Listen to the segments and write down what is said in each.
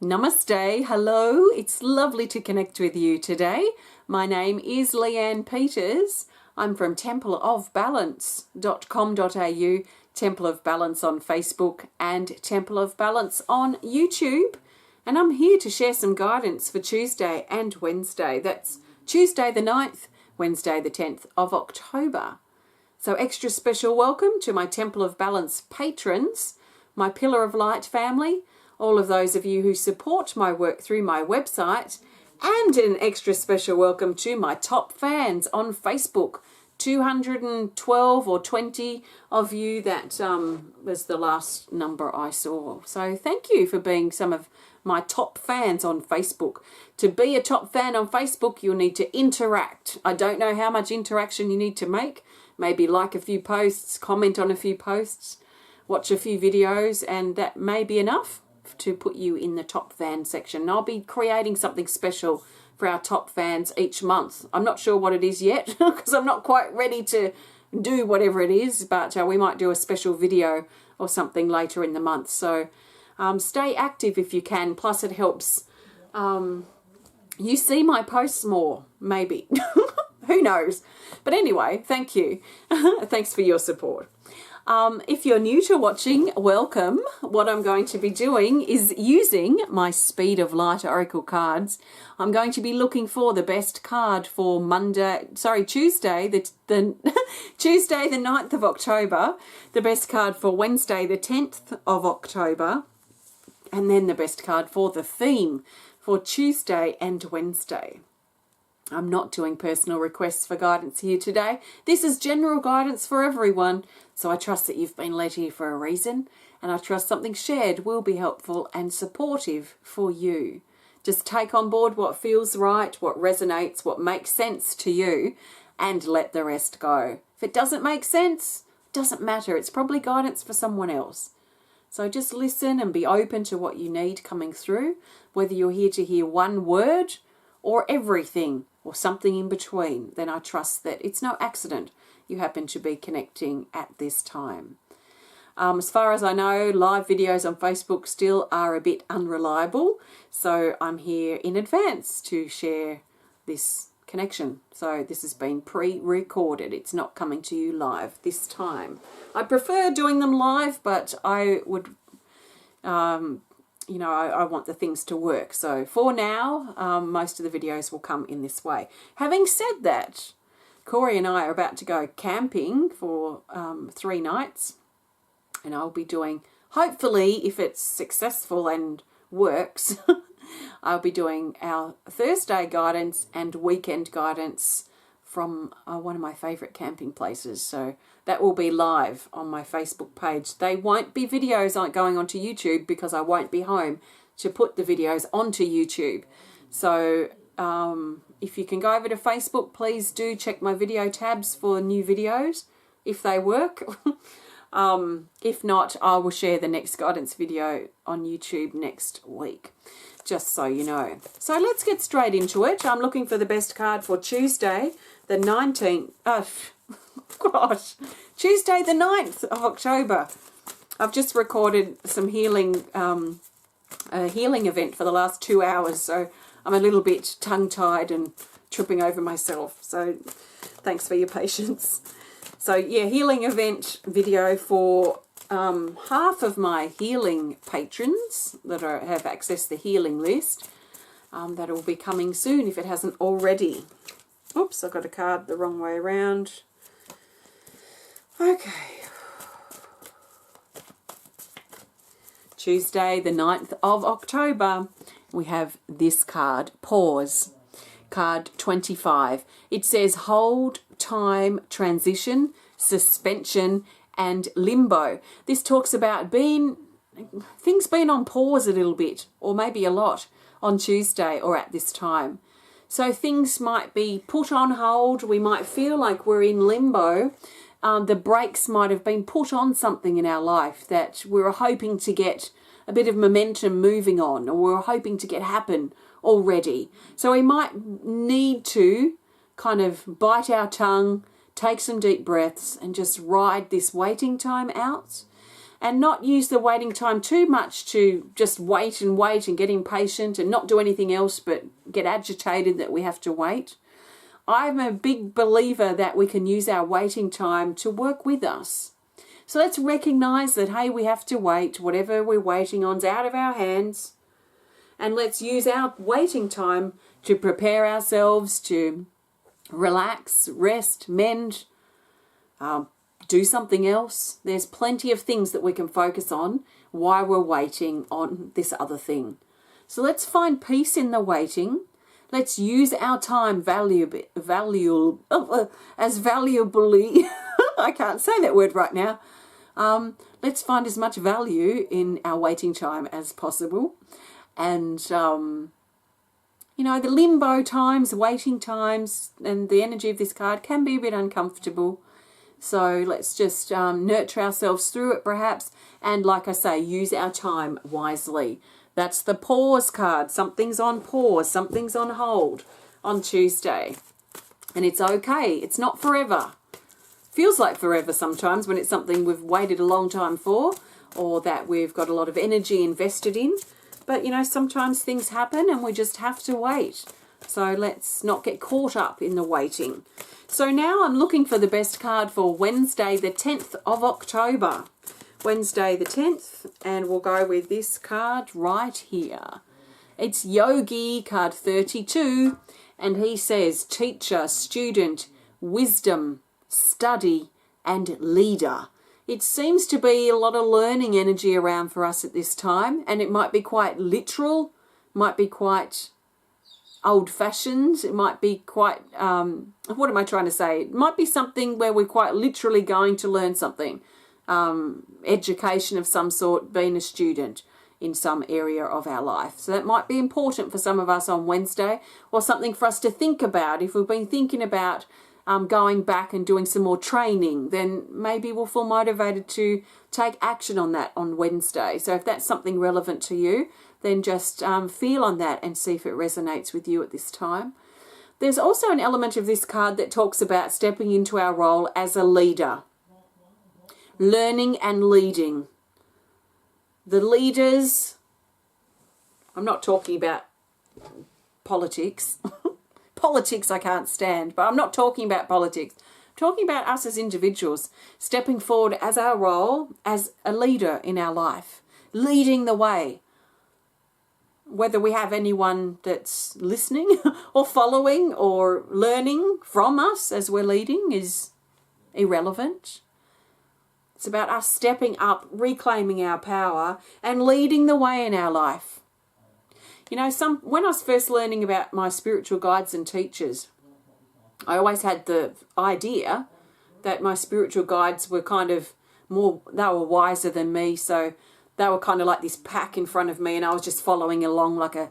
Namaste, hello, it's lovely to connect with you today. My name is Leanne Peters. I'm from templeofbalance.com.au, Temple of Balance on Facebook and Temple of Balance on YouTube. And I'm here to share some guidance for Tuesday and Wednesday. That's Tuesday the 9th, Wednesday the 10th of October. So extra special welcome to my Temple of Balance patrons, my Pillar of Light family, all of those of you who support my work through my website, and an extra special welcome to my top fans on Facebook. 212 or 20 of you, that was the last number I saw. So thank you for being some of my top fans on Facebook. To be a top fan on Facebook, you'll need to interact. I don't know how much interaction you need to make. Maybe like a few posts, comment on a few posts, watch a few videos, and that may be enough to put you in the top fan section. And I'll be creating something special for our top fans each month. I'm not sure what it is yet because I'm not quite ready to do whatever it is, but we might do a special video or something later in the month. So stay active if you can. Plus it helps you see my posts more, maybe. Who knows? But anyway, thank you. Thanks for your support. If you're new to watching, welcome. What I'm going to be doing is using my Speed of Light Oracle cards. I'm going to be looking for the best card for Tuesday, the Tuesday the 9th of October, the best card for Wednesday the 10th of October, and then the best card for the theme for Tuesday and Wednesday. I'm not doing personal requests for guidance here today. This is general guidance for everyone. So I trust that you've been led here for a reason, and I trust something shared will be helpful and supportive for you. Just take on board what feels right, what resonates, what makes sense to you, and let the rest go. If it doesn't make sense, it doesn't matter. It's probably guidance for someone else. So just listen and be open to what you need coming through, whether you're here to hear one word or everything or something in between. Then I trust that it's no accident you happen to be connecting at this time. As far as I know, live videos on Facebook still are a bit unreliable, so I'm here in advance to share this connection. So this has been pre-recorded. It's not coming to you live this time. I prefer doing them live, but I would, I want the things to work. So for now, most of the videos will come in this way. Having said that, Corey and I are about to go camping for 3 nights, and I'll be doing, hopefully, if it's successful and works, I'll be doing our Thursday guidance and weekend guidance from one of my favourite camping places. So that will be live on my Facebook page. They won't be videos going onto YouTube because I won't be home to put the videos onto YouTube. So if you can go over to Facebook, please do check my video tabs for new videos, if they work. If not, I will share the next guidance video on YouTube next week, just so you know. So let's get straight into it. I'm looking for the best card for Tuesday, the 19th. Oh, gosh. Tuesday, the 9th of October. I've just recorded some healing, a healing event for the last 2 hours, so I'm a little bit tongue-tied and tripping over myself. So thanks for your patience. So yeah, healing event video for half of my healing patrons that have accessed the healing list. That will be coming soon if it hasn't already. Oops, I got a card the wrong way around. Okay. Tuesday, the 9th of October. We have this card, Pause, card 25. It says hold, time, transition, suspension, and limbo. This talks about things being on pause a little bit, or maybe a lot, on Tuesday or at this time. So things might be put on hold. We might feel like we're in limbo. The brakes might have been put on something in our life that we were hoping to get a bit of momentum moving on, or we're hoping to get happen already. So we might need to kind of bite our tongue, take some deep breaths, and just ride this waiting time out. and not use the waiting time too much to just wait and get impatient and not do anything else but get agitated that we have to wait. I'm a big believer that we can use our waiting time to work with us. So let's recognize that, hey, we have to wait. Whatever we're waiting on's out of our hands. And let's use our waiting time to prepare ourselves to relax, rest, mend, do something else. There's plenty of things that we can focus on while we're waiting on this other thing. So let's find peace in the waiting. Let's use our time valuably. I can't say that word right now. Let's find as much value in our waiting time as possible. And, the limbo times, waiting times, and the energy of this card can be a bit uncomfortable. So let's just nurture ourselves through it perhaps. And like I say, use our time wisely. That's the pause card. Something's on pause. Something's on hold on Tuesday. And it's okay. It's not forever. Feels like forever sometimes when it's something we've waited a long time for or that we've got a lot of energy invested in. But, sometimes things happen and we just have to wait. So let's not get caught up in the waiting. So now I'm looking for the best card for Wednesday, the 10th of October. Wednesday the 10th, and we'll go with this card right here. It's Yogi, card 32, and he says teacher, student, wisdom, study, and leader. It seems to be a lot of learning energy around for us at this time, and it might be quite literal, might be quite old-fashioned, it might be quite, what am I trying to say? It might be something where we're quite literally going to learn something. Education of some sort, being a student in some area of our life. So that might be important for some of us on Wednesday, or something for us to think about. If we've been thinking about going back and doing some more training, then maybe we'll feel motivated to take action on that on Wednesday. So if that's something relevant to you, then just feel on that and see if it resonates with you at this time. There's also an element of this card that talks about stepping into our role as a leader. Learning and leading. The leaders, I'm not talking about politics. Politics I can't stand, but I'm not talking about politics. I'm talking about us as individuals, stepping forward as our role as a leader in our life, leading the way. Whether we have anyone that's listening or following or learning from us as we're leading is irrelevant. It's about us stepping up, reclaiming our power, and leading the way in our life. When I was first learning about my spiritual guides and teachers, I always had the idea that my spiritual guides were kind of they were wiser than me, so they were kind of like this pack in front of me, and I was just following along like a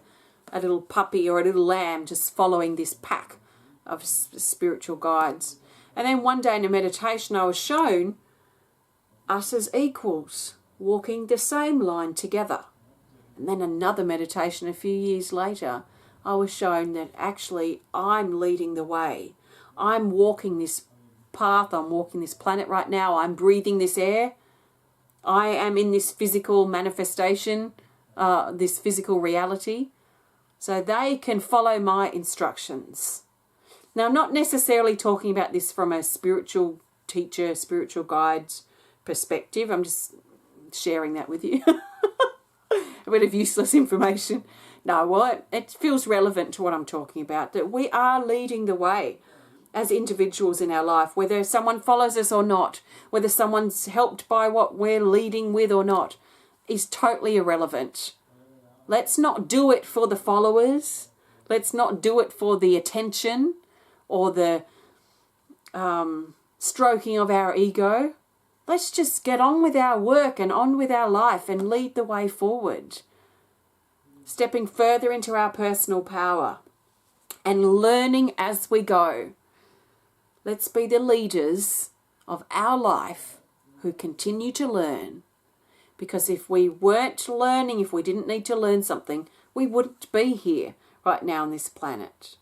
little puppy or a little lamb, just following this pack of spiritual guides. And then one day in a meditation, I was shown us as equals, walking the same line together. And then another meditation a few years later, I was shown that actually I'm leading the way. I'm walking this path, I'm walking this planet right now, I'm breathing this air. I am in this physical manifestation, this physical reality. So they can follow my instructions. Now, I'm not necessarily talking about this from a spiritual teacher, spiritual guide's perspective. I'm just sharing that with you. A bit of useless information. No, well, it feels relevant to what I'm talking about, that we are leading the way as individuals in our life, whether someone follows us or not, whether someone's helped by what we're leading with or not, is totally irrelevant. Let's not do it for the followers. Let's not do it for the attention or the stroking of our ego. Let's just get on with our work and on with our life and lead the way forward. Stepping further into our personal power and learning as we go. Let's be the leaders of our life who continue to learn. Because if we weren't learning, if we didn't need to learn something, we wouldn't be here right now on this planet.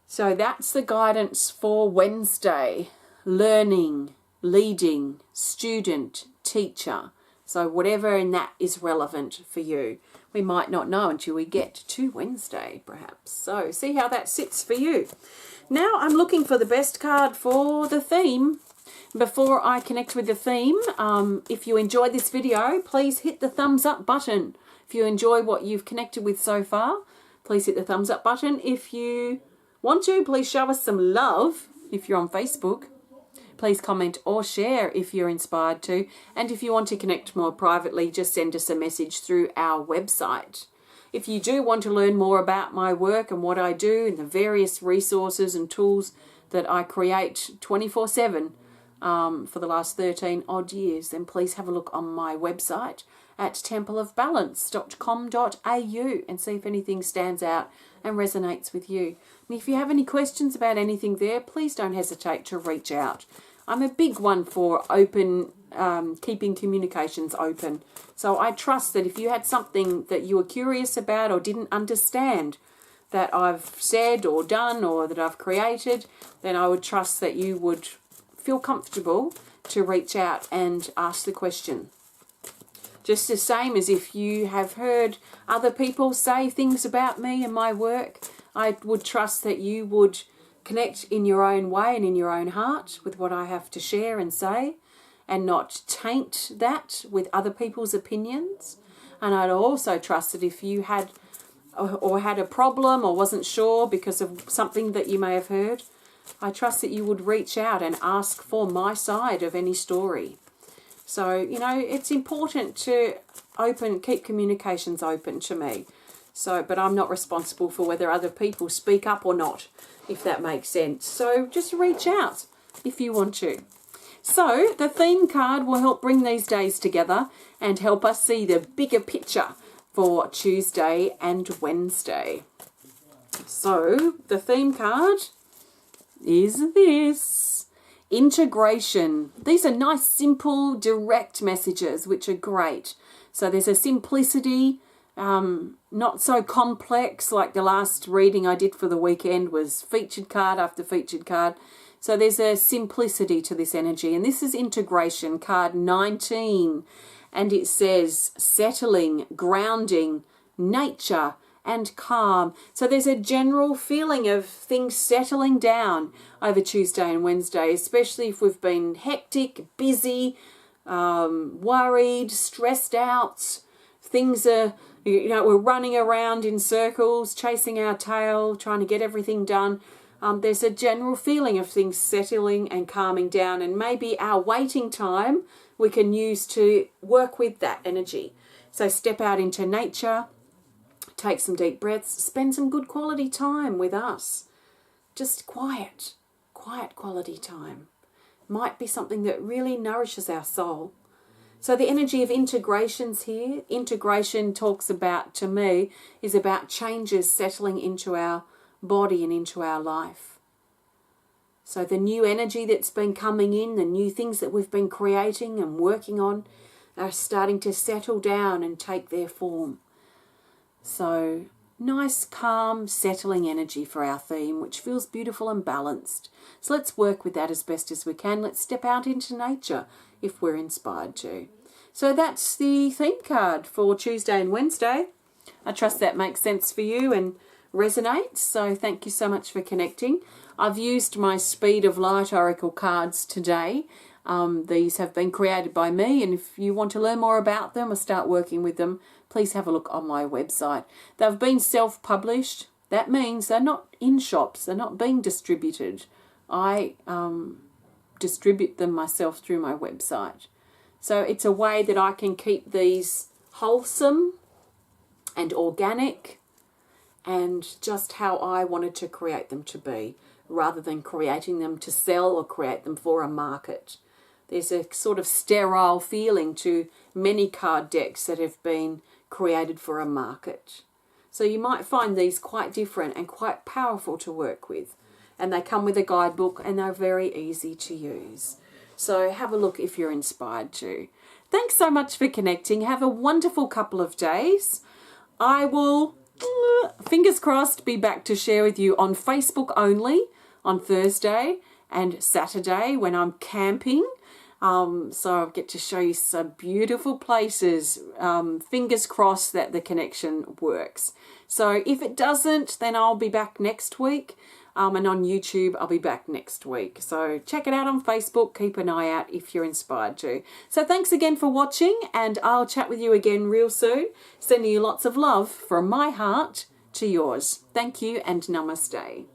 So that's the guidance for Wednesday. Learning, leading, student, teacher. So whatever in that is relevant for you. We might not know until we get to Wednesday, perhaps. So see how that sits for you. Now I'm looking for the best card for the theme. Before I connect with the theme, if you enjoyed this video, please hit the thumbs up button. If you enjoy what you've connected with so far, please hit the thumbs up button. If you want to, please show us some love if you're on Facebook. Please comment or share if you're inspired to. And if you want to connect more privately, just send us a message through our website. If you do want to learn more about my work and what I do and the various resources and tools that I create 24/7 for the last 13 odd years, then please have a look on my website at templeofbalance.com.au and see if anything stands out and resonates with you. And if you have any questions about anything there, please don't hesitate to reach out. I'm a big one for keeping communications open. So I trust that if you had something that you were curious about or didn't understand that I've said or done or that I've created, then I would trust that you would feel comfortable to reach out and ask the question. Just the same as if you have heard other people say things about me and my work, I would trust that you would connect in your own way and in your own heart with what I have to share and say, and not taint that with other people's opinions. And I'd also trust that if you had a problem or wasn't sure because of something that you may have heard, I trust that you would reach out and ask for my side of any story. So, it's important to keep communications open to me. So, but I'm not responsible for whether other people speak up or not, if that makes sense. So just reach out if you want to. So the theme card will help bring these days together and help us see the bigger picture for Tuesday and Wednesday. So the theme card is this: integration. These are nice, simple, direct messages, which are great. So there's a simplicity, not so complex like the last reading I did for the weekend was featured card after featured card. So there's a simplicity to this energy. And this is integration, card 19. And it says settling, grounding, nature, and calm. So there's a general feeling of things settling down over Tuesday and Wednesday, especially if we've been hectic, busy, worried, stressed out. Things are, we're running around in circles, chasing our tail, trying to get everything done. There's a general feeling of things settling and calming down, and maybe our waiting time we can use to work with that energy. So step out into nature, take some deep breaths, spend some good quality time with us. Just quiet quality time. Might be something that really nourishes our soul. So the energy of integration's here. Integration talks about, to me, is about changes settling into our body and into our life. So the new energy that's been coming in, the new things that we've been creating and working on are starting to settle down and take their form. So nice, calm, settling energy for our theme, which feels beautiful and balanced. So let's work with that as best as we can. Let's step out into nature if we're inspired to. So that's the theme card for Tuesday and Wednesday. I trust that makes sense for you and resonates. So thank you so much for connecting. I've used my Speed of Light Oracle cards today. These have been created by me, and if you want to learn more about them or start working with them, please have a look on my website. They've been self-published. That means they're not in shops. They're not being distributed. I distribute them myself through my website. So it's a way that I can keep these wholesome and organic and just how I wanted to create them to be, rather than creating them to sell or create them for a market. There's a sort of sterile feeling to many card decks that have been created for a market. So you might find these quite different and quite powerful to work with. And they come with a guidebook and they're very easy to use. So have a look if you're inspired to. Thanks so much for connecting. Have a wonderful couple of days. I will, fingers crossed, be back to share with you on Facebook only on Thursday and Saturday when I'm camping. So I'll get to show you some beautiful places. Fingers crossed that the connection works. So if it doesn't, then I'll be back next week. And on YouTube, I'll be back next week. So check it out on Facebook. Keep an eye out if you're inspired to. So thanks again for watching, and I'll chat with you again real soon. Sending you lots of love from my heart to yours. Thank you and namaste.